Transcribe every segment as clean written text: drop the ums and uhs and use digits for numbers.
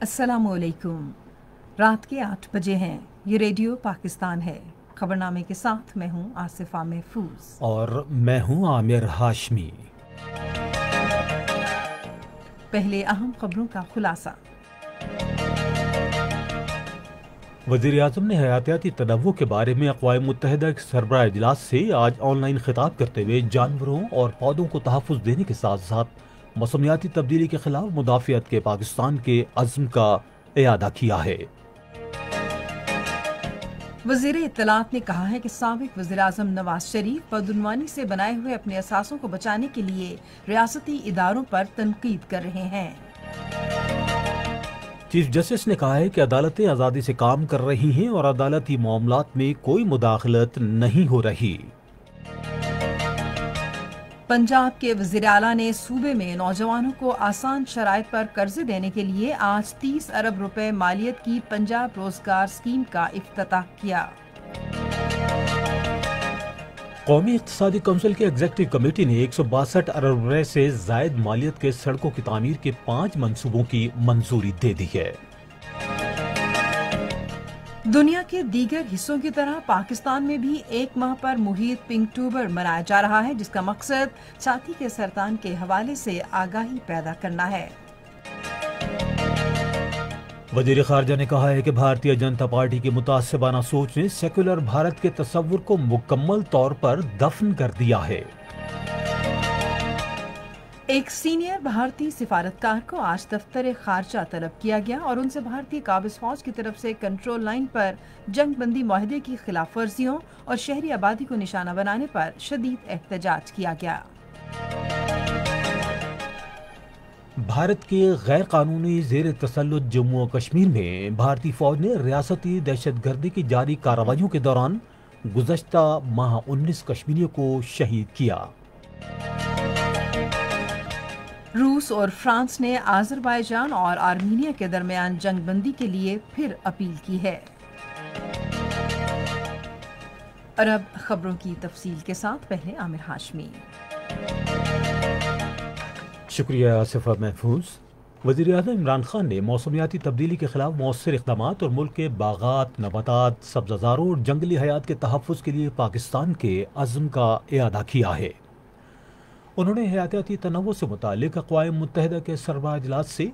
अस्सलाम वालेकुम। रात के 8 बजे हैं। ये रेडियो पाकिस्तान है। खबरनामे के साथ मैं हूँ आसिफा महफूज और मैं हूँ आमिर हाशमी। पहले अहम खबरों का खुलासा। वज़ीर-ए-आज़म ने हयातियाती तनव्वुर के बारे में अक़वाम मुत्तहिदा के सरबराह इजलास से आज ऑनलाइन खिताब करते हुए जानवरों और पौधों को तहफ़्फ़ुज़ देने के साथ साथ मौसमियाती तब्दीली के खिलाफ मुदाफ़ियत के पाकिस्तान के अज़्म का इयादा किया है। वज़ीर इत्तलात ने कहा है कि साबिक़ वज़ीर-ए-आज़म नवाज शरीफ बदउनवानी से बनाए हुए अपने असासों को बचाने के लिए रियासती इदारों पर तनकीद कर रहे हैं। चीफ जस्टिस ने कहा है कि अदालतें आज़ादी से काम कर रही हैं और अदालती मामलात में कोई मुदाखलत नहीं हो रही। पंजाब के वज़ीर आला ने सूबे में नौजवानों को आसान शराइत पर कर्जे देने के लिए आज 30 अरब रुपए मालियत की पंजाब रोजगार स्कीम का इफ्तिताह किया। कौमी इक़्तिसादी कौंसिल की एग्जीक्यूटिव कमेटी ने 162 अरब रुपए से जायद मालियत के सड़कों की तामीर के 5 मंसूबों की मंजूरी दे दी है। दुनिया के दीगर हिस्सों की तरह पाकिस्तान में भी एक माह पर मुहीत पिंकटूबर मनाया जा रहा है, जिसका मकसद छाती के सरतान के हवाले से आगाही पैदा करना है। वज़ीर ख़ारजा ने कहा है कि भारतीय जनता पार्टी की मुतासिबाना सोच ने सेकुलर भारत के तस्वुर को मुकम्मल तौर पर दफन कर दिया है। एक सीनियर भारतीय सिफारतकार को आज दफ्तर खारजा तलब किया गया और उनसे भारतीय काबिज फौज की तरफ से कंट्रोल लाइन पर जंग बंदी माहदे की खिलाफ वर्जियों और शहरी आबादी को निशाना बनाने पर शदीद एहतजाज किया गया। भारत के गैर कानूनी ज़ेर तसल्लुत जम्मू और कश्मीर में भारतीय फौज ने रियासती दहशतगर्दी की जारी कार्रवाइयों के दौरान गुज़श्ता माह 19 कश्मीरियों को शहीद किया। रूस और फ्रांस ने आज़रबाईजान और आर्मीनिया के दरमियान जंग बंदी के लिए फिर अपील की है। और अब खबरों की तफसील के साथ पहले आमिर हाशमी। शुक्रिया आसिफा महफूज। वज़ीर-ए-आज़म इमरान खान ने मौसमियाती तब्दीली के खिलाफ मौसर इक़दामात और मुल्क के बागात, नबातात, सब्ज़ारों और जंगली हयात के तहफ़्फ़ुज़ के लिए पाकिस्तान के अज़्म का इयादा किया है। उन्होंने हयातियाती तनव्वुर से मुताल्लिक़ अक़वाम मुत्तहिदा के सरबराह इजलास से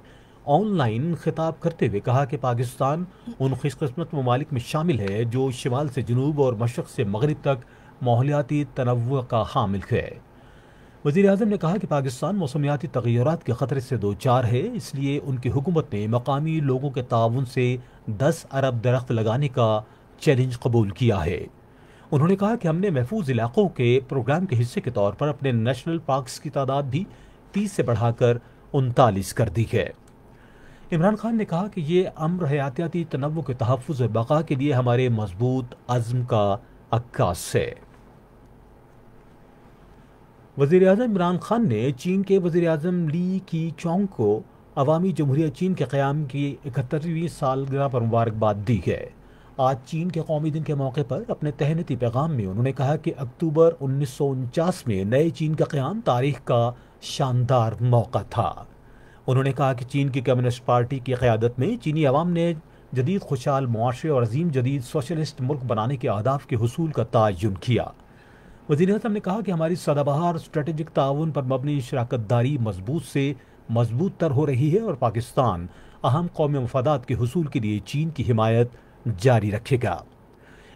ऑनलाइन खिताब करते हुए कहा कि पाकिस्तान उन खुशकिस्मत ममालिक में शामिल है जो शिमाल से जनूब और मशरक़ से मगरिब तक माहौलियाती तनव्वुर का हामिल है। वज़ीर-ए-आज़म ने कहा कि पाकिस्तान मौसमियाती तग़य्युरात के ख़तरे से दो चार है, इसलिए उनकी हुकूमत ने मकामी लोगों के ताउन से 10 अरब दरख्त लगाने का चैलेंज कबूल किया है। उन्होंने कहा कि हमने महफूज इलाकों के प्रोग्राम के हिस्से के तौर पर अपने नेशनल पार्क्स की तादाद भी 30 से बढ़ाकर 39 कर दी है। इमरान खान ने कहा कि ये अम्र हयातियाती तनव्वुर के तहफ़्फ़ुज़ और बक़ा के लिए हमारे मजबूत अज़्म का अक्कास है। वज़ीर-ए-आज़म इमरान खान ने चीन के वज़ीर-ए-आज़म ली कीचोंग को अवामी जमहूरियत चीन के क़याम की 71वीं सालगिरह पर मुबारकबाद दी है। आज चीन के कौमी दिन के मौके पर अपने तहनीती पैगाम में उन्होंने कहा कि अक्टूबर 1949 में नए चीन का क़याम तारीख़ का शानदार मौका था। उन्होंने कहा कि चीन की कम्युनिस्ट पार्टी की क़यादत में चीनी अवाम ने जदीद खुशहाल मुआशरे और अजीम जदीद सोशलिस्ट मुल्क बनाने के अहदाफ के हुसूल का तयन किया। वज़ीर-ए-आज़म ने कहा कि हमारी सदाबहार स्ट्रेटेजिक ताउन पर मबनी शराकत दारी मजबूत से मजबूत तर हो रही है और पाकिस्तान अहम कौमी मफादात के हुसूल के लिए चीन की हिमायत जारी रखेगा।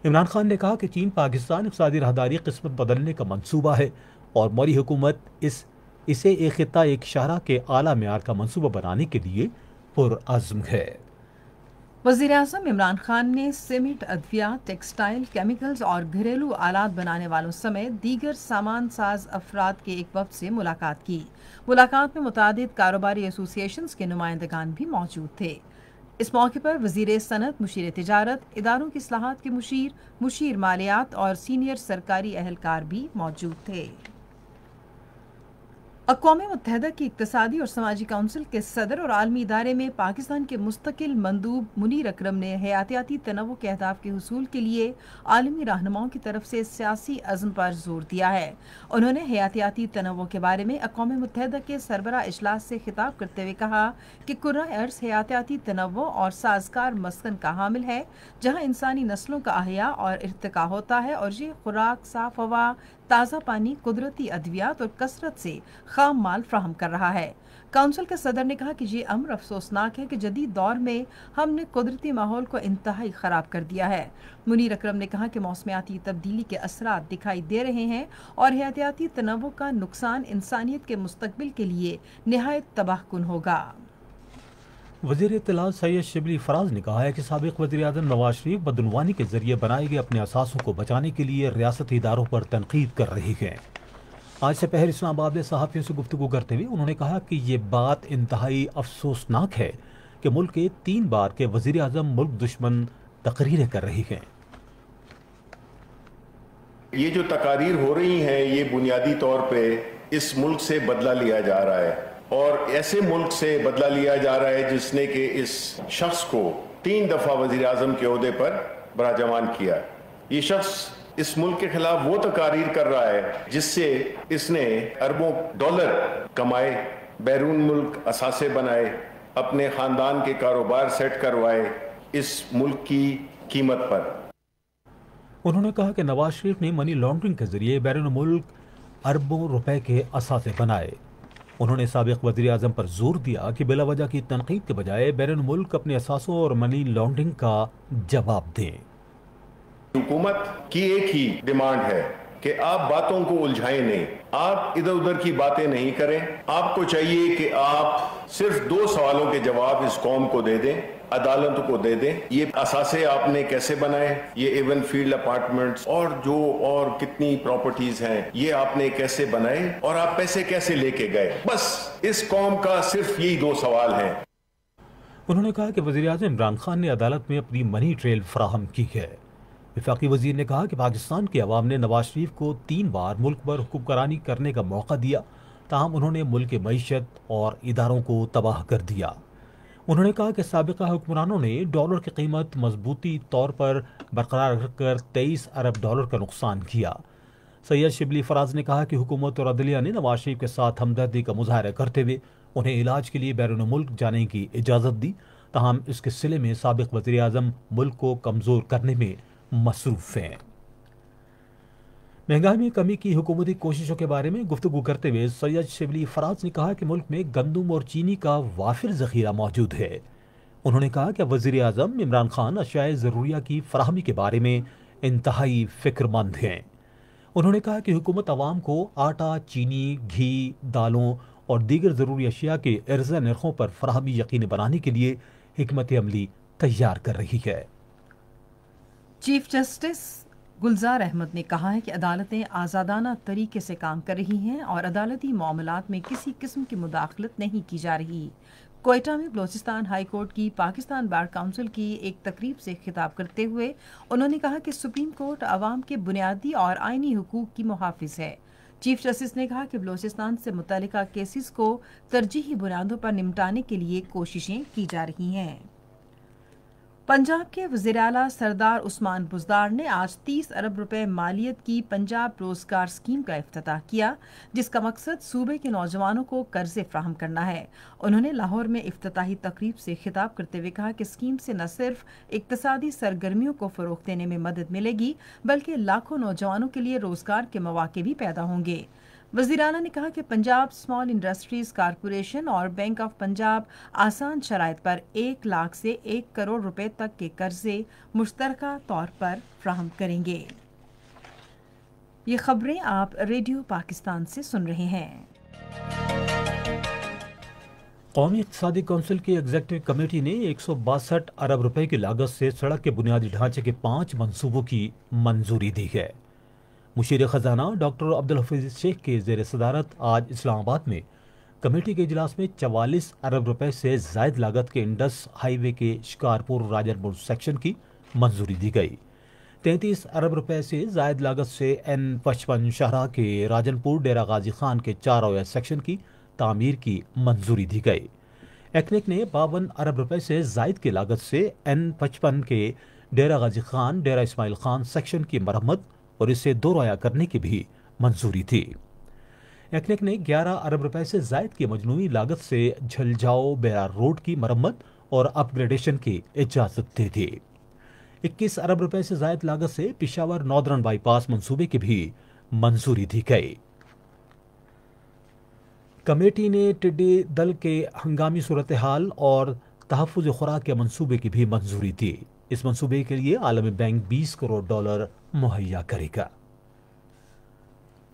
इमरान खान ने कहा कि चीन पाकिस्तान इक़्तिसादी राहदारी किस्मत बदलने का मंसूबा है और मौरी हुकूमत इसे एक खित्ता एक शारा के आला मेयार का मंसूबा बनाने के लिए पुरअज़्म है। वज़ीर-ए-आज़म इमरान खान ने सीमेंट, अद्वियात, टेक्सटाइल, केमिकल्स और घरेलू आलात बनाने वालों समेत दीगर सामान साज अफराद के एक वफ़द से मुलाकात की। मुलाकात में मुतादिद कारोबारी एसोसिएशंस के नुमाइंदगान भी मौजूद थे। इस मौके पर वज़ीर सनत, मुशीर तिजारत, इदारों की इस्लाहात के मुशीर मालियात और सीनियर सरकारी अहलकार भी मौजूद थे। अक़वाम मुत्तहदा की इक़्तिसादी और समाजी काउंसिल के सदर और आलमी इदारे में पाकिस्तान के मुस्तकिल मंदूब मुनीर अकरम ने हयातियाती तनव्वुर के अहदाफ के हुसूल के लिए आलमी रहनुमाओं की तरफ से सियासी अज़्म पर जोर दिया है। उन्होंने हयातियाती तनव्वुर के बारे में अक़वाम मुत्तहदा के सरबराह इजलास से खिताब करते हुए कहा कि कुर्रा अर्ज़ हयातियाती तनव्वुर और साजगार मस्कन का हामिल है, जहाँ इंसानी नस्लों का अहया और इर्तिका होता है, और ये खुराक, साफ हवा, ताज़ा पानी, कुदरती अद्वियात और कसरत से खाम माल फ्राहम कर रहा है। काउंसिल के सदर ने कहा कि ये अमर अफसोसनाक है कि जदीद दौर में हमने कुदरती माहौल को इंतहाई ख़राब कर दिया है। मुनीर अकरम ने कहा कि मौसमियाती तब्दीली के असरात दिखाई दे रहे हैं और हयातियाती तनव्वुर का नुकसान इंसानियत के मुस्तकबिल के लिए निहायत तबाहकुन होगा। वज़ीर इत्तलात सैयद शिबली फराज ने कहा है कि साबिक़ वज़ीर आज़म नवाज शरीफ बदनवानी के जरिए बनाए गए अपने असासों को बचाने के लिए रियासती इदारों पर तनकीद कर रही है। आज से पहले इस्लामाबाद में सहाफ़ियों से गुफ्तगू करते हुए उन्होंने कहा कि ये बात इंतहाई अफसोसनाक है कि मुल्क के 3 बार के वज़ीर आज़म मुल्क दुश्मन तकरीरें कर रही हैं। ये जो तकारीर हो रही हैं, ये बुनियादी तौर पे इस मुल्क से बदला लिया जा रहा है, और ऐसे मुल्क से बदला लिया जा रहा है जिसने कि इस शख्स को 3 दफ़ा वज़ीर आज़म के ओहदे पर बराजमान किया। ये शख्स इस मुल्क के खिलाफ वो तकारीर कर रहा है जिससे इसने अरबों डॉलर कमाए, बैरून मुल्क असासे बनाए, अपने ख़ानदान के कारोबार सेट करवाए इस मुल्क की कीमत पर। उन्होंने कहा कि नवाज शरीफ ने मनी लॉन्ड्रिंग के जरिए बैरून मुल्क अरबों रुपए के असासे बनाए। उन्होंने साबिक़ वज़ीर आज़म पर जोर दिया कि बिला वजह की तनकीद के बजाय बैरून मुल्क अपने असासों और मनी लॉन्ड्रिंग का जवाब दें। हुकूमत की एक ही डिमांड है कि आप बातों को उलझाएं नहीं, आप इधर उधर की बातें नहीं करें। आपको चाहिए कि आप सिर्फ 2 सवालों के जवाब इस कौम को दे दें, अदालतों को दे दें। ये असासे आपने कैसे बनाए, ये एवन फील्ड अपार्टमेंट्स और कितनी प्रॉपर्टीज हैं, ये आपने कैसे बनाए और आप पैसे कैसे लेके गए। बस इस कौम का सिर्फ यही 2 सवाल हैं। उन्होंने कहा कि वज़ीर आज़म इमरान खान ने अदालत में अपनी मनी ट्रेल फराहम की है। वफाकी वज़ीर ने कहा कि पाकिस्तान के अवाम ने नवाज शरीफ को 3 बार मुल्क पर हुक्मरानी करने का मौका दिया, ताहम उन्होंने मुल्क की मईशत और इदारों को तबाह कर दिया। उन्होंने कहा कि साबिक़ा हुक्मरानों ने डॉलर की कीमत मजबूती तौर पर बरकरार रखकर 23 अरब डॉलर का नुकसान किया। सैयद शिबली फराज ने कहा कि हुकूमत और अदलिया ने नवाज शरीफ के साथ हमदर्दी का मुजाहरा करते हुए उन्हें इलाज के लिए बैरून मुल्क जाने की इजाज़त दी, ताहम इसके सिले में साबिक़ वज़ीर आज़म मुल्क को कमज़ोर करने में मसरूफ़ हैं। महंगाई में कमी की हुकूमती कोशिशों के बारे में गुफ्तगू करते हुए सैयद शिबली फराज ने कहा कि मुल्क में गंदम और चीनी का वाफिर ज़ख़ीरा मौजूद है। उन्होंने कहा कि वज़ीर आज़म इमरान खान अशियाए ज़रूरिया की फराहमी के बारे में इंतहाई फ़िक्रमंद हैं। उन्होंने कहा कि हुकूमत अवाम को आटा, चीनी, घी, दालों और दीगर ज़रूरी अशिया के अर्ज़ा नरखों पर फराहमी यकीनी बनाने के लिए हिकमत अमली तैयार कर रही है। चीफ जस्टिस गुलजार अहमद ने कहा है कि अदालतें आज़ादाना तरीके से काम कर रही हैं और अदालती मामलात में किसी किस्म की मुदाखलत नहीं की जा रही। कोयटा में बलोचिस्तान हाई कोर्ट की पाकिस्तान बार काउंसिल की एक तकरीब से खिताब करते हुए उन्होंने कहा कि सुप्रीम कोर्ट अवाम के बुनियादी और आइनी हुकूक की मुहाफिज है। चीफ जस्टिस ने कहा कि बलोचिस्तान से मुतल्लिका केसेस को तरजीही बुनियादों पर निपटाने के लिए कोशिशें की जा रही हैं। पंजाब के वज़ीर आला सरदार उस्मान बुज़दार ने आज 30 अरब रुपए मालियत की पंजाब रोजगार स्कीम का इफ्तिताह किया, जिसका मकसद सूबे के नौजवानों को कर्जे फ्राहम करना है। उन्होंने लाहौर में इफ्तिताही तकरीब से खिताब करते हुए कहा कि स्कीम से न सिर्फ इक्तसादी सरगर्मियों को फ़रोग़ देने में मदद मिलेगी, बल्कि लाखों नौजवानों के लिए रोजगार के मौके भी पैदा होंगे। वज़ीर आला ने कहा कि पंजाब स्मॉल इंडस्ट्रीज कारपोरेशन और बैंक ऑफ पंजाब आसान शराइत पर 1 लाख से 1 करोड़ रुपए तक के कर्जे मुश्तरका तौर पर फ्राहम करेंगे। ये खबरें आप रेडियो पाकिस्तान से सुन रहे हैं। कौमी इक़्तिसादी कौंसिल की एग्जीक्यूटिव कमेटी ने 162 अरब रुपए की लागत से सड़क के बुनियादी ढांचे के 5 मंसूबों की मंजूरी दी है। मुशीर ख़जाना डॉक्टर अब्दुल हफीज़ शेख के ज़ेर सदारत आज इस्लामाबाद में कमेटी के इजलास में 44 अरब रुपए से ज़ायद लागत के इंडस हाईवे के शिकारपुर राजनपुर सेक्शन की मंजूरी दी गई। 33 अरब रुपए से जायद लागत से N55 शाहराह के राजनपुर डेरा गाजी खान के 4 ओएस सेक्शन की तामीर की मंजूरी दी गई। एक्नेक ने 52 अरब रुपए से जायद की लागत से N55 के डेरा गाजी खान डेरा इस्माइल खान सेक्शन की मरम्मत और इसे दोहराया करने की भी मंजूरी थी। एक्नेक ने 11 अरब रुपए से जायद की मजनूई लागत से झलझाओ बेरा रोड की मरम्मत और अपग्रेडेशन की इजाजत दी थी। 21 अरब रुपए से जायद लागत से पिशावर नॉर्दर्न बाईपास मंसूबे की भी मंजूरी दी गई। कमेटी ने टिड्डी दल के हंगामी सूरत हाल और तहफ़्फ़ुज़ खुराक के मंसूबे की भी मंजूरी दी। इस मंसूबे के लिए आलमी बैंक $20 करोड़ मुहैया करेगा।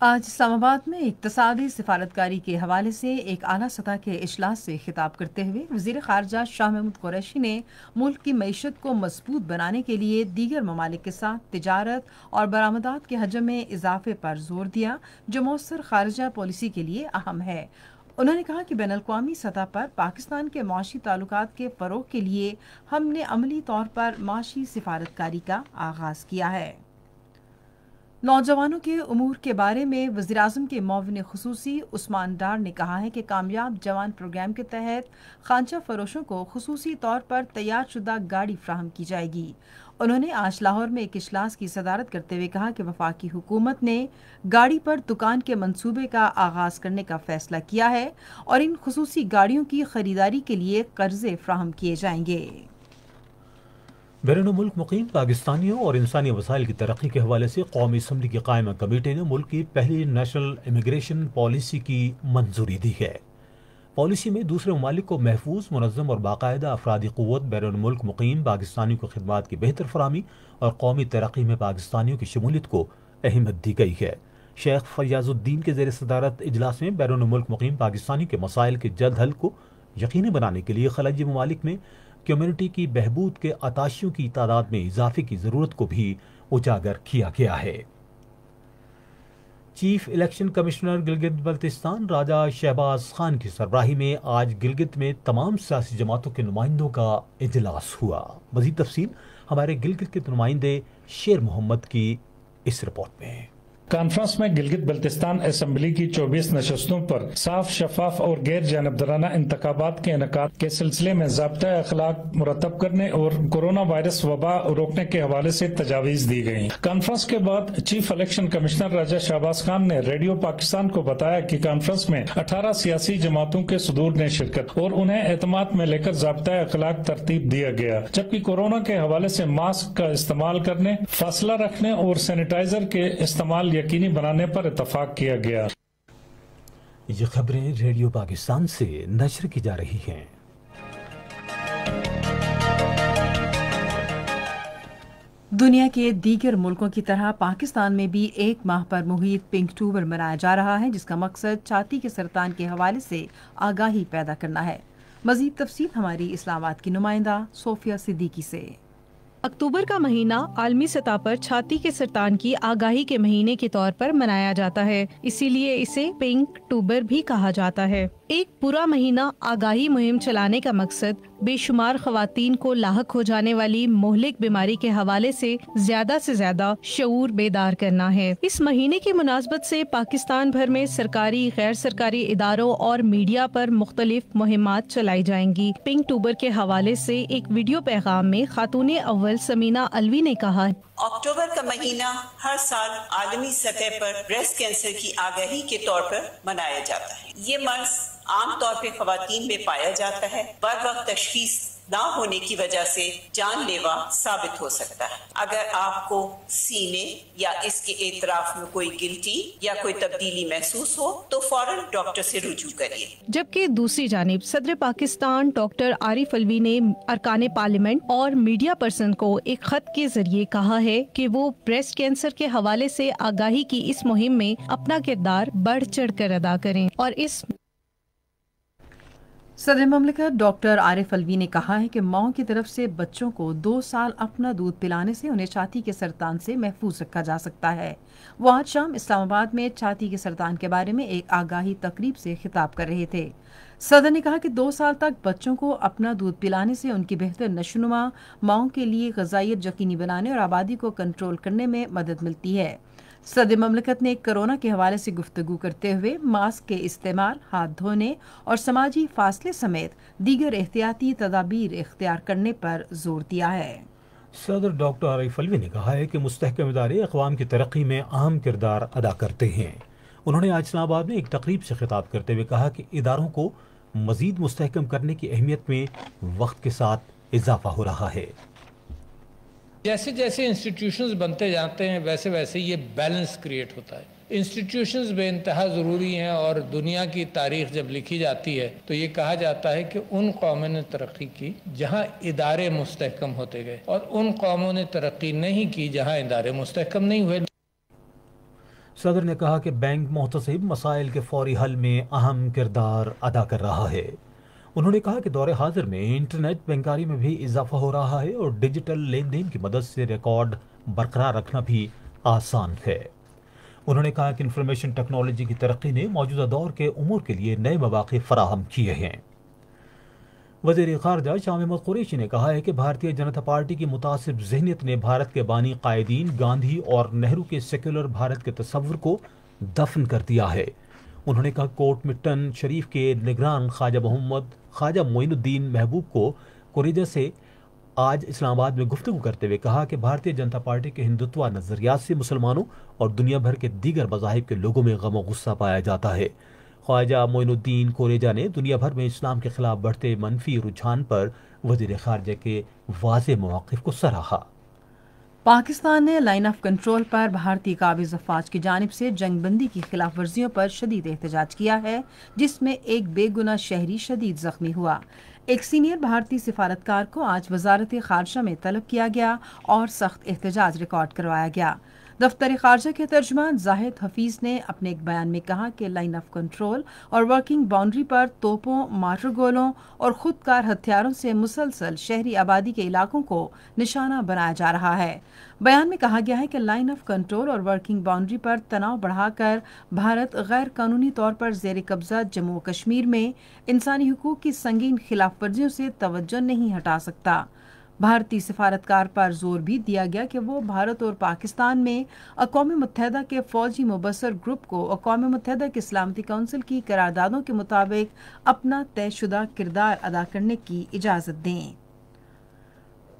आज इस्लामाबाद में इक़्तिसादी सिफारतकारी के हवाले से एक आला सतह के इजलास से खिताब करते हुए वज़ीर ख़ारजा शाह महमूद कुरैशी ने मुल्क की मईशत को मजबूत बनाने के लिए दीगर ममालिक के साथ तिजारत और बरामदात के हजम में इजाफे पर जोर दिया, जो मौसर ख़ारजा पॉलिसी के लिए अहम है। उन्होंने कहा कि बैनुल-अक़वामी सतह पर पाकिस्तान के माशी ताल्लुकात के फ़रोग़ के लिए हमने अमली तौर पर माशी सिफारतकारी का आगाज़ किया है। नौजवानों के उमूर के बारे में वज़ीर-ए-आज़म के मुआविन ख़ुसूसी उस्मान डार ने कहा है कि कामयाब जवान प्रोग्राम के तहत खानचा फरोशों को ख़ुसूसी तौर पर तैयार शुदा गाड़ी फ्राहम की जाएगी। उन्होंने आज लाहौर में एक इजलास की सदारत करते हुए कहा कि वफाकी हुकूमत ने गाड़ी पर दुकान के मंसूबे का आगाज़ करने का फैसला किया है और इन ख़ुसूसी गाड़ियों की खरीदारी के लिए कर्जे फ्राहम किए जाएंगे। बैरून मुल्क मुकीम पाकिस्तानियों और इंसानी वसाइल की तरक्की के हवाले से कौमी असम्बली की कायमा कमेटी ने मुल्क की पहली नेशनल इमिग्रेशन पॉलिसी की मंजूरी दी है। पॉलिसी में दूसरे ममालिक को महफूज, मुनज़्ज़म और बाकायदा अफरादी क़ुव्वत बैरून मुल्क मुकीम पाकिस्तानियों को खिदमात की बेहतर फराहमी और कौमी तरक्की में पाकिस्तानियों की शमूलियत को अहमियत दी गई है। शेख फयाजुद्दीन के ज़ेर सदारत इजलास में बैरून मुल्क मुकीम पाकिस्तानियों के मसाइल के जल्द हल को यकीनी बनाने के लिए खलीजी ममालिक में कम्युनिटी की बहबूद के अताशियों की तादाद में इजाफे की ज़रूरत को भी उजागर किया गया है। Chief election commissioner Gilgit Baltistan Raja Shahbaz Khan की सरबराही में आज गिलगित में तमाम सियासी जमातों के नुमाइंदों का इजलास हुआ। मज़ीद तफसील हमारे गिलगित के नुमाइंदे शेर मोहम्मद की इस रिपोर्ट में। कॉन्फ्रेंस में गिलगित बल्तिस्तान असम्बली की 24 नशस्तों पर साफ, शफाफ और गैर जानबदाराना इंतखाबात के इनेकाद के सिलसिले में ज़ाब्ता अखलाक मुरतब करने और कोरोना वायरस वबा रोकने के हवाले से तजावीज़ दी गयी। कॉन्फ्रेंस के बाद चीफ इलेक्शन कमिश्नर राजा शहबाज खान ने रेडियो पाकिस्तान को बताया कि कॉन्फ्रेंस में 18 सियासी जमातों के सदूर ने शिरकत और उन्हें एतमाद में लेकर ज़ाब्ता अखलाक तरतीब दिया गया, जबकि कोरोना के हवाले से मास्क का इस्तेमाल करने, फासला रखने और सैनिटाइजर के इस्तेमाल यकीनी बनाने पर इत्तफाक किया गया। ये खबरें रेडियो पाकिस्तान से नशर की जा रही हैं। दुनिया के दीगर मुल्कों की तरह पाकिस्तान में भी एक माह पर मुहित पिंक अक्टूबर मनाया जा रहा है, जिसका मकसद छाती के सरतान के हवाले से आगाही पैदा करना है। मजीद तफसील हमारी इस्लामाबाद की नुमाइंदा सोफिया सिद्दीकी से। अक्टूबर का महीना आलमी सतह पर छाती के सरतान की आगाही के महीने के तौर पर मनाया जाता है, इसीलिए इसे पिंक अक्टूबर भी कहा जाता है। एक पूरा महीना आगाही मुहिम चलाने का मकसद बेशुमार खवातीन को लाहक हो जाने वाली मोहलिक बीमारी के हवाले से ज्यादा शऊर बेदार करना है। इस महीने की मुनासबत से पाकिस्तान भर में सरकारी, गैर सरकारी इदारों और मीडिया पर मुख्तलिफ मुहिमात चलाई जाएंगी। पिंक अक्टूबर के हवाले से एक वीडियो पैगाम में खातून अव्वल समीना अलवी ने कहा, अक्टूबर का महीना हर साल आलमी सतह पर ब्रेस्ट कैंसर की आगाही के तौर पर मनाया जाता है। ये मर्ज आमतौर पे खवातीन में पाया जाता है। बर वक्त तशखीस ना होने की वजह से जानलेवा साबित हो सकता है। अगर आपको सीने या इसके एतराफ में कोई गिल्टी या कोई तब्दीली महसूस हो तो फौरन डॉक्टर से रुजू करिए। जबकि दूसरी जानिब सदर पाकिस्तान डॉक्टर आरिफ अलवी ने अरकान पार्लियामेंट और मीडिया पर्सन को एक खत के जरिए कहा है कि वो ब्रेस्ट कैंसर के हवाले से आगाही की इस मुहिम में अपना किरदार बढ़ चढ़ कर अदा करें और इस सदर ममलिकत डॉक्टर आरिफ अलवी ने कहा है कि माओ की तरफ से बच्चों को 2 साल अपना दूध पिलाने से उन्हें छाती के सरतान से महफूज रखा जा सकता है। वो आज शाम इस्लामाबाद में छाती के सरतान के बारे में एक आगाही तकरीब से खिताब कर रहे थे। सदर ने कहा कि 2 साल तक बच्चों को अपना दूध पिलाने से उनकी बेहतर नशोनुमा, माओ के लिए ग़िज़ाइयत यकीनी बनाने और आबादी को कंट्रोल करने में मदद मिलती है। सदर ममलिकत ने कोरोना के हवाले से गुफ्तगू करते हुए मास्क के इस्तेमाल, हाथ धोने और समाजी फासले समेत दीगर एहतियाती तदाबीर इख्तियार करने पर जोर दिया है। सदर डॉक्टर आरिफ अलवी ने कहा है कि मुस्तहकम इदारे अक़वाम की तरक्की में अहम किरदार अदा करते हैं। उन्होंने आज इस्लामाबाद में एक तकरीब से खिताब करते हुए कहा कि इदारों को मज़ीद मुस्तहकम करने की अहमियत में वक्त के साथ इजाफा हो रहा है। जैसे जैसे इंस्टीट्यूशंस बनते जाते हैं वैसे वैसे ये बैलेंस क्रिएट होता है। इंस्टीट्यूशंस बेइंतहा ज़रूरी हैं और दुनिया की तारीख जब लिखी जाती है तो ये कहा जाता है कि उन कौमों ने तरक्की की जहाँ इदारे मुस्तहकम होते गए और उन कौमों ने तरक्की नहीं की जहाँ इदारे मुस्तहकम नहीं हुए। सदर ने कहा कि बैंक मुहतसिब मसाइल के फौरी हल में अहम किरदार अदा कर रहा है। उन्होंने कहा कि दौरे हाजिर में इंटरनेट बैंकारी में भी इजाफा हो रहा है और डिजिटल लेन देन की मदद से रिकॉर्ड बरकरार रखना भी आसान है। उन्होंने कहा कि इंफॉर्मेशन टेक्नोलॉजी की तरक्की ने मौजूदा दौर के उमूर के लिए नए मौक़े फराहम किए हैं। वज़ीर ख़ारजा शाह महमूद कुरैशी ने कहा है कि भारतीय जनता पार्टी की मुतासिब ज़हनियत ने भारत के बानी कायदीन गांधी और नेहरू के सेक्युलर भारत के तस्वुर को दफन कर दिया है। उन्होंने कहा कोट मिट्टन शरीफ के निगरान ख्वाजा मोइनुद्दीन महबूब को कुरेजा से आज इस्लामाबाद में गुफ्तगू करते हुए कहा कि भारतीय जनता पार्टी के हिंदुत्व नज़रियात से मुसलमानों और दुनिया भर के दीगर मज़ाहिब के लोगों में गम और गुस्सा पाया जाता है। ख्वाजा मोइनुद्दीन कोरेजा ने दुनिया भर में इस्लाम के खिलाफ बढ़ते मनफी रुझान पर वज़ीर ख़ारजा के वाज़ेह मौक़िफ़ को सराहा। पाकिस्तान ने लाइन ऑफ कंट्रोल पर भारतीय काबिज़ अफ़वाज की जानिब से जंगबंदी की खिलाफ वर्जियों पर शदीद एहतजाज किया है, जिसमें एक बेगुनाह शहरी शदीद ज़ख्मी हुआ। एक सीनियर भारतीय सिफारतकार को आज वजारत ख़ारजा में तलब किया गया और सख्त एहतजाज रिकॉर्ड करवाया गया। दफ्तर ख़ारजा के तर्जुमान जाहिद हफीज़ ने अपने एक बयान में कहा कि लाइन ऑफ कंट्रोल और वर्किंग बाउंड्री पर तोपों, मार्टर गोलों और खुदकार हथियारों से मुसलसल शहरी आबादी के इलाकों को निशाना बनाया जा रहा है। बयान में कहा गया है कि लाइन ऑफ कंट्रोल और वर्किंग बाउंड्री पर तनाव बढ़ाकर भारत गैर कानूनी तौर पर ज़ेर कब्ज़ा जम्मू और कश्मीर में इंसानी हुकूक की संगीन खिलाफ वर्जियों से तवज्जो नहीं हटा सकता। भारतीय सिफारतकार पर जोर भी दिया गया कि वो भारत और पाकिस्तान में अक़वाम मुत्तहिदा के फ़ौजी मुबसर ग्रुप को अक़वाम मुत्तहिदा की सलामती कौंसिल की करारदादों के मुताबिक अपना तयशुदा किरदार अदा करने की इजाज़त दें।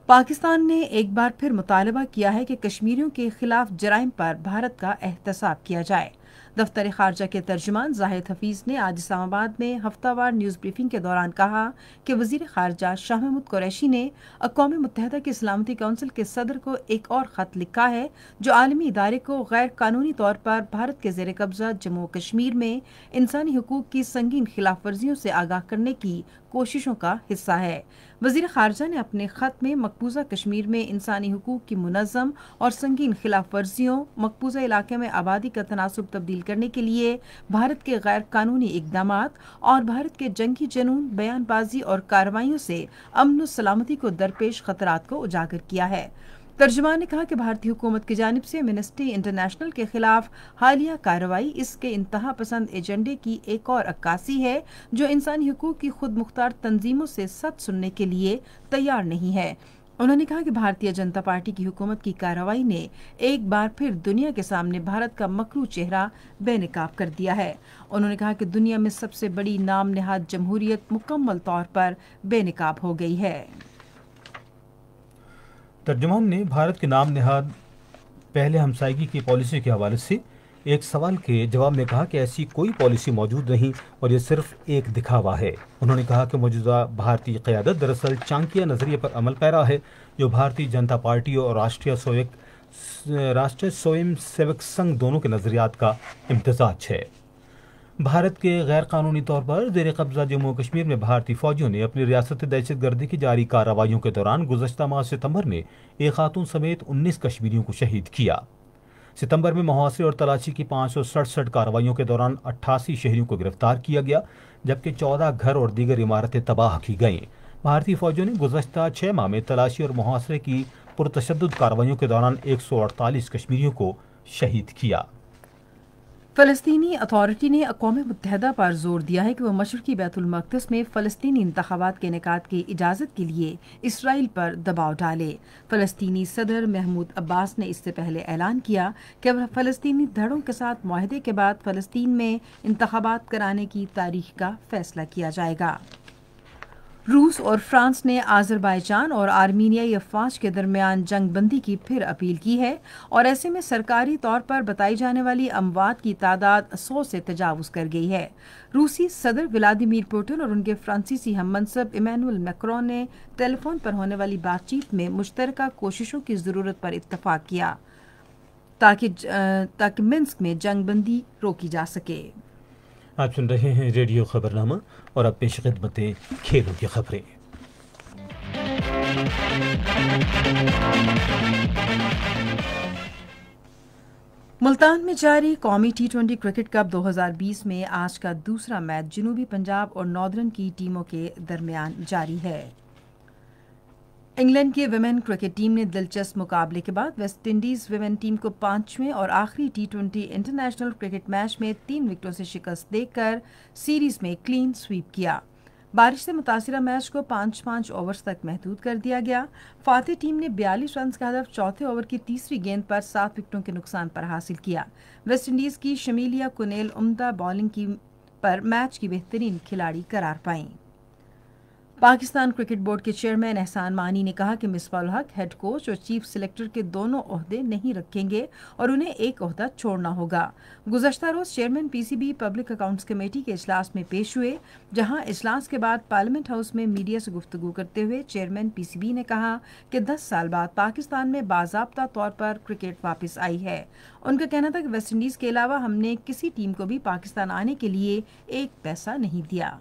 पाकिस्तान ने एक बार फिर मुतालबा किया है कि कश्मीरियों के खिलाफ जराइम पर भारत का एहतसाब किया जाए। दफ्तर ख़ारजा के तर्जुमान जाहिद हफीज़ ने आज इस्लामाबाद में हफ्तावार न्यूज़ ब्रीफिंग के दौरान कहा कि वज़ीर ख़ारजा शाह महमूद कुरैशी ने अक़वाम मुत्तहिदा की सलामती कौंसिल के सदर को एक और ख़त लिखा है जो आलमी इदारे को गैर कानूनी तौर पर भारत के ज़ेर कब्ज़ा जम्मू कश्मीर में इंसानी हुकूक की संगीन खिलाफ वर्जियों से आगाह करने की कोशिशों का हिस्सा है। वज़ीर ख़ारजा ने अपने ख़त में मकबूजा कश्मीर में इंसानी हुकूक की मुनज़्ज़म और संगीन खिलाफ वर्जियों, मकबूजा इलाके में आबादी का तनासुब तब्दील करने के लिए भारत के गैर कानूनी इक़दामात और भारत के जंगी जनून, बयानबाजी और कार्रवाइयों से अमन व सलामती को दरपेश खतरात को उजागर किया है। तर्जुमान ने कहा कि भारतीय हुकूमत की जानिब से एमनेस्टी इंटरनेशनल के खिलाफ हालिया कार्रवाई इसके इंतहा पसंद एजेंडे की एक और अक्कासी है जो इंसानी हुकूक की खुद मुख्तार तंजीमों से सच सुनने के लिए तैयार नहीं है। उन्होंने कहा कि भारतीय जनता पार्टी की हुकूमत की कार्रवाई ने एक बार फिर दुनिया के सामने भारत का मकरू चेहरा बेनकाब कर दिया है। उन्होंने कहा कि दुनिया में सबसे बड़ी नाम नेहाद जमहूरियत मुकम्मल तौर पर बेनकाब हो गई है। तर्जुमान ने भारत के नाम नेहाद पहले हमसायगी की पॉलिसी के हवाले से एक सवाल के जवाब में कहा कि ऐसी कोई पॉलिसी मौजूद नहीं और ये सिर्फ एक दिखावा है। उन्होंने कहा कि मौजूदा भारतीय क़यादत दरअसल चाणक्य नज़रिए पर अमल पैरा है जो भारतीय जनता पार्टी और राष्ट्रीय स्वयं सेवक संघ दोनों के नज़रियात का इम्तिज़ाज है। भारत के गैर कानूनी तौर पर ज़ेर कब्ज़ा जम्मू कश्मीर में भारतीय फ़ौजियों ने अपनी रियासत दहशत गर्दी की जारी कार्रवाइयों के दौरान गुज़श्ता माह सितंबर में एक खातून समेत 19 कश्मीरियों को शहीद किया। सितंबर में मुहासरे और तलाशी की 567 कार्रवाइयों के दौरान 88 शहरियों को गिरफ्तार किया गया जबकि 14 घर और दीगर इमारतें तबाह की गईं। भारतीय फौजों ने गुज़श्ता 6 माह में तलाशी और मुहासरे की पुरतशद्दुद कार्रवाइयों के दौरान 148 कश्मीरियों को शहीद किया। फ़लस्तीनी अथॉरिटी ने अक़वाम मुत्तहिदा पर जोर दिया है कि वो मशरक़ी बैतुल मक़दस में फ़लस्तीनी इंतख़ाबात के इनेकाद की इजाज़त के लिए इसराइल पर दबाव डाले। फ़लस्तीनी सदर महमूद अब्बास ने इससे पहले ऐलान किया कि फ़लस्तीनी धड़ों के साथ मुआहदे के बाद फ़लस्तीन में इंतख़ाबात कराने की तारीख का फ़ैसला किया जाएगा। रूस और फ्रांस ने आज़रबाईजान और आर्मीनियाई अफवाज के दरमियान जंग बंदी की फिर अपील की है और ऐसे में सरकारी तौर पर बताई जाने वाली अमवात की तादाद 100 से तजावुज़ कर गई है। रूसी सदर व्लादिमीर पुतिन और उनके फ्रांसीसी हममनसब इमैनुअल मैक्रोन ने टेलीफोन पर होने वाली बातचीत में मुश्तरका कोशिशों की ज़रूरत पर इत्तफाक किया ताकि मिन्स्क में जंग बंदी रोकी जा सके। आप सुन रहे हैं रेडियो खबरनामा और अब पेश खिदमतें खेलों की खबरें। मुल्तान में जारी कौमी T20 क्रिकेट कप 2020 में आज का दूसरा मैच जनूबी पंजाब और नॉर्दर्न की टीमों के दरमियान जारी है। इंग्लैंड की विमेन क्रिकेट टीम ने दिलचस्प मुकाबले के बाद वेस्ट इंडीज विमेन टीम को 5वें और आखिरी T20 इंटरनेशनल क्रिकेट मैच में 3 विकेटों से शिकस्त देकर सीरीज में क्लीन स्वीप किया। बारिश से मुतासिरा मैच को 5-5 ओवर्स तक महदूद कर दिया गया। फातेह टीम ने 42 रन का हदफ चौथे ओवर की तीसरी गेंद पर 7 विकेटों के नुकसान पर हासिल किया। वेस्ट इंडीज की शमीलिया कुनेल उम्दा बॉलिंग पर मैच की बेहतरीन खिलाड़ी करार पाईं। पाकिस्तान क्रिकेट बोर्ड के चेयरमैन एहसान मानी ने कहा कि मिसबाह हक हेड कोच और चीफ सिलेक्टर के दोनों ओहदे नहीं रखेंगे और उन्हें एक ओहदा छोड़ना होगा। गुज़श्ता रोज chairman PCB public accounts committee के इजलास में पेश हुए, जहां इजलास के बाद पार्लियामेंट हाउस में मीडिया से गुफ्तगू करते हुए चेयरमैन पीसीबी ने कहा कि 10 साल बाद पाकिस्तान में बाज़ाब्ता तौर पर क्रिकेट वापस आई है। उनका कहना था कि वेस्ट इंडीज के अलावा हमने किसी टीम को भी पाकिस्तान आने के लिए एक पैसा नहीं दिया।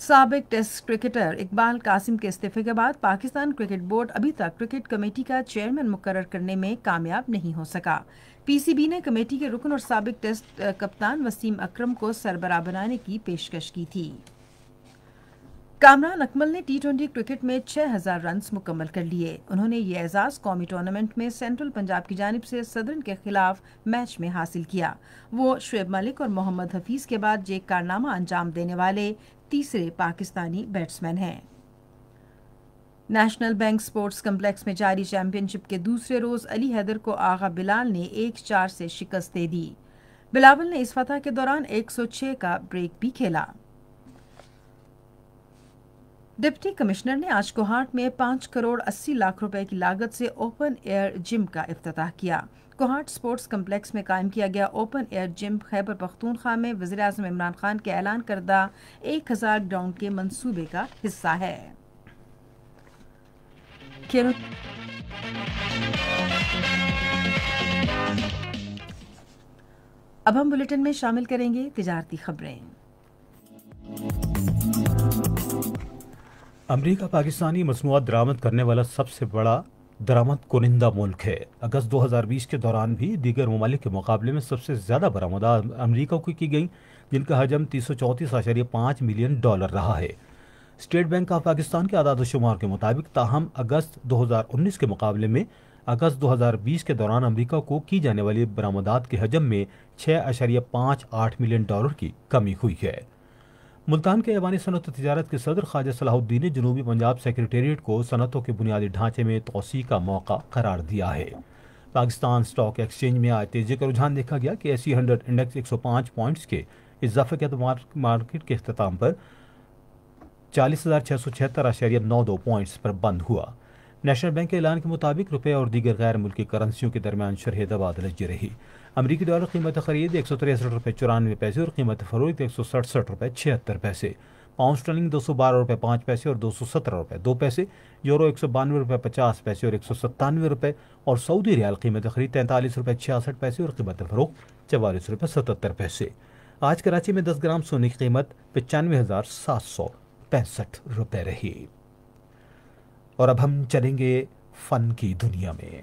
साबिक टेस्ट क्रिकेटर इकबाल कासिम के इस्तीफे के बाद पाकिस्तान क्रिकेट बोर्ड अभी तक क्रिकेट कमेटी का चेयरमैन मुकर्रर करने में कामयाब नहीं हो सका। पीसीबी ने कमेटी के रुकन और साबिक टेस्ट कप्तान वसीम अकरम को सरबराह बनाने की पेशकश की थी। कामरान अकमल ने T20 क्रिकेट में 6000 रन्स मुकम्मल कर लिए। उन्होंने ये एजाज कौमी टूर्नामेंट में सेंट्रल पंजाब की जानिब से सदरन के खिलाफ मैच में हासिल किया। वो शुएब मलिक और मोहम्मद हफीज के बाद ये कारनामा अंजाम देने वाले तीसरे पाकिस्तानी बैट्समैन हैं। नेशनल बैंक स्पोर्ट्स कम्प्लेक्स में जारी चैंपियनशिप के दूसरे रोज अली हैदर को आगा बिलाल ने 1-4 से शिकस्त दे दी। बिलावल ने इस फतह के दौरान 106 का ब्रेक भी खेला। डिप्टी कमिश्नर ने आज कोहाट में 5 करोड़ 80 लाख रुपए की लागत से ओपन एयर जिम का इफ्तिताह किया। कोहाट स्पोर्ट्स कम्प्लेक्स में कायम किया गया open air gym Khyber Pakhtunkhwa में वज़ीर-ए-आज़म इमरान खान के ऐलान करदा 1000 ग्राउंड के मंसूबे का हिस्सा है। अब हम बुलेटिन में शामिल करेंगे तिजारती खबरें। अमेरिका पाकिस्तानी मसनूआत दरामद करने वाला सबसे बड़ा दरामद कुनिंदा मुल्क है। अगस्त 2020 के दौरान भी दीगर ममालिक के मुकाबले में सबसे ज़्यादा बरामदात अमेरिका को की गई, जिनका हजम 334.5 मिलियन डॉलर रहा है। स्टेट बैंक ऑफ पाकिस्तान के आदाद शुमार के मुताबिक ताहम अगस्त 2019 के मुकाबले में अगस्त 2020 के दौरान अमेरिका को की जाने वाली बरामदात के हजम में 6.58 मिलियन डॉलर की कमी हुई है। मुल्तान के ऐवान सनत तिजारत के सदर ख्वाजा सलाहुद्दीन ने जनूबी पंजाब सेक्रेटेरिएट को सनतों के बुनियादी ढांचे में तोसी का मौका करार दिया है। पाकिस्तान स्टॉक एक्सचेंज में आज तेजी का रुझान देखा गया कि एसी 100 इंडेक्स 105 पॉइंट्स के इजाफे के मार्केट के अख्ताम पर 40,676.92 पॉइंट्स पर बंद हुआ। नेशनल बैंक के ऐलान के मुताबिक रुपये और दीगर गैर मुल्की करेंसियों के दरमियान शरह तबादला जारी रही। अमरीकी डॉलर कीमत खरीद 163.94 और कीमत फरोख्त 167.76। पाउंड स्टर्लिंग 212.05 और 217.02। यूरो 192.50 और 197 और सऊदी रियाल कीमत खरीद 43.66 और कीमत फरोख्त 44.77। आज कराची में 10 ग्राम सोने की कीमत 95,765 रही। और अब हम चलेंगे फन की दुनिया में।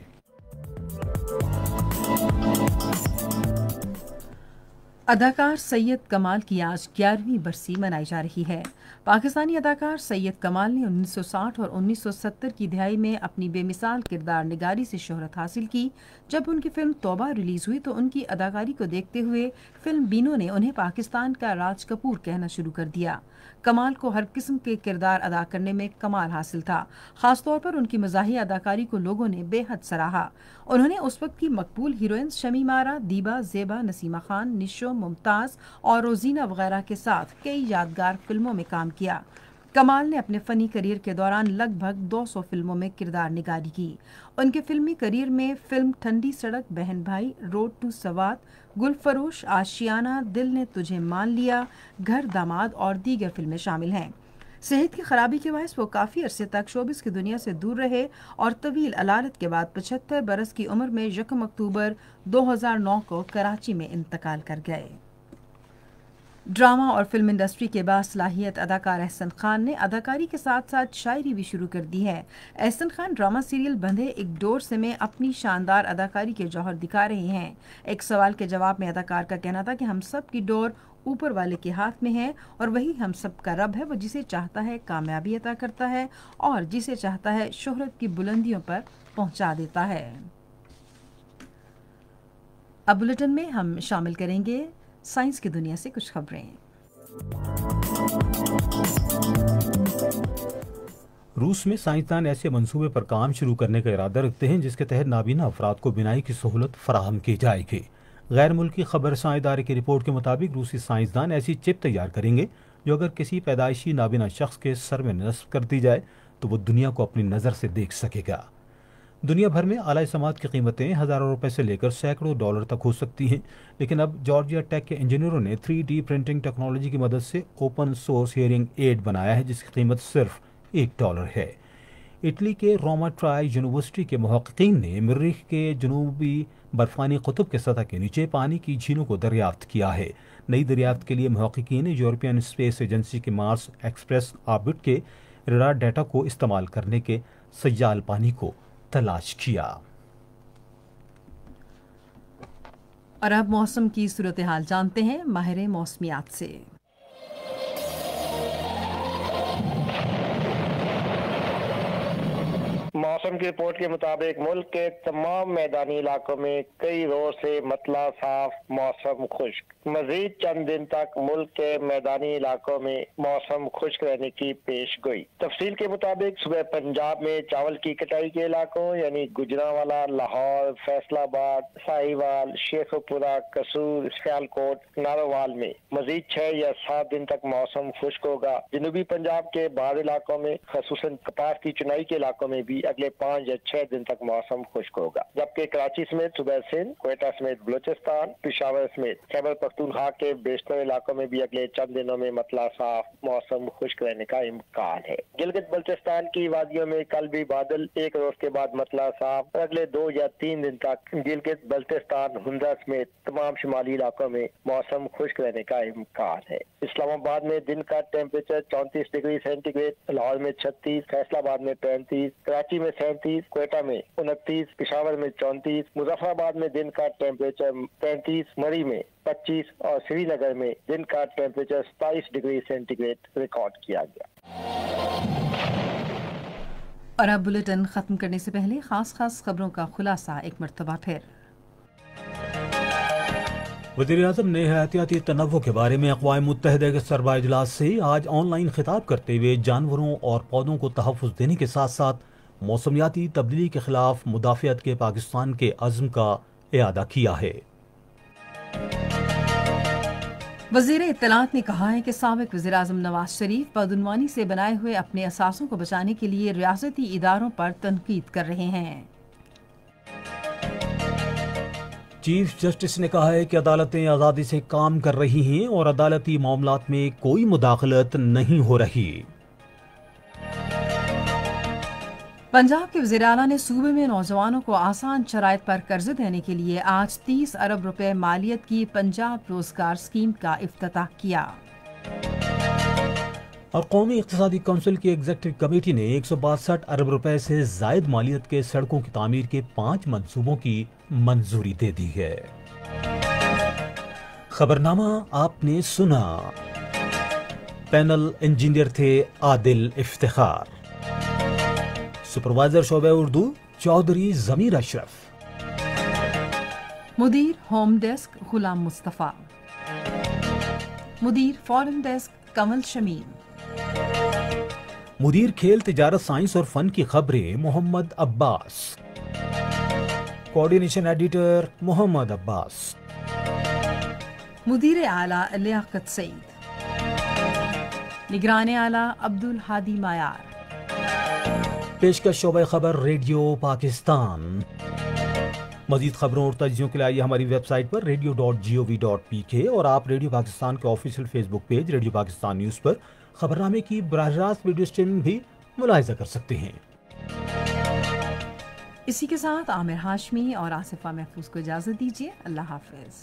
اداکار سید کمال کی آج 11ویں برسی منائی جا رہی ہے۔ پاکستانی اداکار سید کمال نے 1960 اور 1970 کی دہائی میں اپنی بے مثال کردار نگاری سے شہرت حاصل کی۔ جب ان کی فلم توبہ ریلیز ہوئی تو ان کی اداکاری کو دیکھتے ہوئے فلم بینوں نے انہیں پاکستان کا راج کپور کہنا شروع کر دیا۔ کمال کو ہر قسم کے کردار ادا کرنے میں کمال حاصل تھا۔ خاص طور پر ان کی مزاحیہ اداکاری کو لوگوں نے بے حد سراہا۔ انہوں نے اس وقت کی مقبول ہیروئنز شمیم آرا، دیبا، زیبا، نسیمہ خان، نشو، ممتاز اور روزینہ وغیرہ کے ساتھ کئی یادگار فلموں میں کام کیا۔ کمال نے اپنے فنی کیریئر کے دوران لگ بھگ 200 فلموں میں کردار نگاری کی۔ ان کے فلمی کیریئر میں فلم ٹھنڈی سڑک، بہن بھائی، روڈ ٹو سوات، گل فروش، آشیانہ، دل نے تجھے مان لیا، گھر داماد اور دیگر فلمیں شامل ہیں۔ صحت کی خرابی کے باعث وہ کافی عرصے تک شوبز کی دنیا سے دور رہے اور طویل علالت کے بعد 75 برس کی عمر میں 1 اکتوبر 2009 کو کراچی میں انتقال کر گئے۔ ڈرامہ اور فلم انڈسٹری کے باصلاحیت اداکار احسن خان نے اداکاری کے ساتھ ساتھ شاعری بھی شروع کر دی ہے۔ احسن خان ڈرامہ سیریل بندھے ایک ڈور سے میں اپنی شاندار اداکاری کے جوہر دکھا رہے ہیں۔ ایک سوال کے جواب میں اداکار کا کہنا تھا کہ ہم سب کی ڈور اوپر والے کے ہاتھ میں ہے اور وہی ہم سب کا رب ہے۔ وہ جسے چاہتا ہے کامیابی عطا کرتا ہے اور جسے چاہتا ہے شہرت کی بلندیوں پر پہنچا دیتا ہے۔ اب بلیٹن میں ہم شامل کریں گے سائنس کی دنیا سے کچھ خبریں۔ روس میں سائنسدان ایسے منصوبے پر کام شروع کرنے کا ارادہ رکھتے ہیں جس کے تحت نابینا افراد کو بینائی کی سہولت فراہم کی جائے گی۔ غیر ملکی خبر رساں ادارے کی رپورٹ کے مطابق روسی سائنسدان ایسی چپ تیار کریں گے جو اگر کسی پیدائشی نابینا شخص کے سر میں نصب کر دی جائے تو وہ دنیا کو اپنی نظر سے دیکھ سکے گا۔ دنیا بھر میں اعلیٰ سماعت کی قیمتیں ہزاروں روپے سے لے کر سینکڑوں ڈالر تک ہو سکتی ہیں، لیکن اب جارجیا ٹیک کے انجینئروں نے 3D پرنٹنگ ٹیکنالوجی کی مدد سے اوپن سورس ہیئرنگ ایڈ بنایا ہے جس کی قیمت صرف $1 ہے۔ اٹلی کے روما ٹرائی یونیورسٹی کے محققین نے مریخ کے جنوبی برفانی قطب کے سطح کے نیچے پانی کی جھیلوں کو دریافت کیا ہے۔ نئی دریافت کے لیے محققین نے یورپین اسپیس ایجنسی کے مارس ایکسپریس آربٹ کے ریڈار ڈیٹا کو استعمال کرنے کے سیال پانی کو تلاش کیا۔ اور اب موسم کی صورتحال جانتے ہیں ماہر موسمیات سے۔ موسم کی رپورٹ کے مطابق ملک کے تمام میدانی علاقوں میں کئی روز سے مطلع صاف، موسم خشک۔ مزید چند دن تک ملک کے میدانی علاقوں میں موسم خشک رہنے کی پیش گوئی۔ تفصیل کے مطابق صبح پنجاب میں چاول کی کٹائی کے علاقوں یعنی گجرانوالہ، لاہور، فیصل آباد، ساہیوال، شیخوپورہ، قصور، سیالکوٹ، نارووال میں مزید 6 یا 7 دن تک موسم خشک ہوگا۔ جنوبی پنجاب کے بعض علاقوں میں خصوصاً کپاس کی چنائی کے علاقوں میں بھی اگلے 5 یا 6 دن تک موسم خشک ہوگا، جبکہ کراچی سمیت صوبہ سندھ، کوئٹہ سمیت بلوچستان، پشاور سمیت خیبر پختونخوا کے بیشتر علاقوں میں بھی اگلے چند دنوں میں مطلع صاف، موسم خشک رہنے کا امکان ہے۔ گلگت بلتستان کی وادیوں میں کل بھی بادل، ایک روز کے بعد مطلع صاف اور اگلے 2 یا 3 دن تک گلگت بلتستان، ہندا سمیت تمام شمالی علاقوں میں موسم خشک رہنے کا امکان ہے۔ اسلام آباد میں دن کا temperature 34 degree centigrade, Lahore میں 36، فیصل آباد میں 35، کراچی میں 37، کوئٹہ میں 29، پشاور میں 34، مظفر آباد میں دن کا ٹیمپریچر 35، مری میں 25 اور سری نگر میں دن کا temperature 27 degree centigrade record کیا گیا۔ اور اب بلیٹن ختم کرنے سے پہلے خاص خبروں کا خلاصہ ایک مرتبہ پھر۔ وزیراعظم نے حیاتیاتی تنوع کے بارے میں اقوام متحدہ کے سربراہ اجلاس سے آج آن لائن خطاب کرتے ہوئے جانوروں اور پودوں کو تحفظ دینے کے ساتھ ساتھ موسمیاتی تبدیلی کے خلاف مدافعت کے پاکستان کے عزم کا اعادہ کیا ہے۔ وزیر اطلاعات نے کہا ہے کہ سابق وزیراعظم نواز شریف بدعنوانی سے بنائے ہوئے اپنے اثاثوں کو بچانے کے لیے ریاستی اداروں پر تنقید کر رہے ہیں۔ چیف جسٹس نے کہا ہے کہ عدالتیں آزادی سے کام کر رہی ہیں اور عدالتی معاملات میں کوئی مداخلت نہیں ہو رہی۔ پنجاب کے وزیر اعلیٰ نے صوبے میں نوجوانوں کو آسان شرائط پر قرض دینے کے لیے آج 30 ارب روپے مالیت کی پنجاب روزگار اسکیم کا افتتاح کیا۔ اور قومی اقتصادی کونسل کی ایگزیکٹو کمیٹی نے 162 ارب روپے سے زائد مالیت کے سڑکوں کی تعمیر کے 5 منصوبوں کی منظوری دے دی ہے۔ खबरनामा आपने सुना। पैनल इंजीनियर थे आदिल इफ्तिखार, सुपरवाइजर शोबे उर्दू चौधरी जमीर अशरफ, मुदीर होम डेस्क गुलाम मुस्तफ़ा, मुदीर फॉरेन डेस्क कमल शमीम, मुदीर खेल तिजारत साइंस और फन की खबरें मोहम्मद अब्बास, कोऑर्डिनेशन एडिटर मोहम्मद अब्बास, मुदीर आला लियाकत सईद, निगरान आला अब्दुल हादी मायार, पेशकश शोबे खबर रेडियो पाकिस्तान। मजीद खबरों और तज्जियों के लिए आइए हमारी वेबसाइट पर radio.gov.pk और आप रेडियो पाकिस्तान के official Facebook page radio Pakistan news पर खबरनामे की बराह रास्त वीडियो स्ट्रीमिंग भी मुलाहिजा कर सकते हैं। इसी के साथ आमिर हाशमी और आसिफा महफूज को इजाज़त दीजिए। अल्लाह हाफिज़।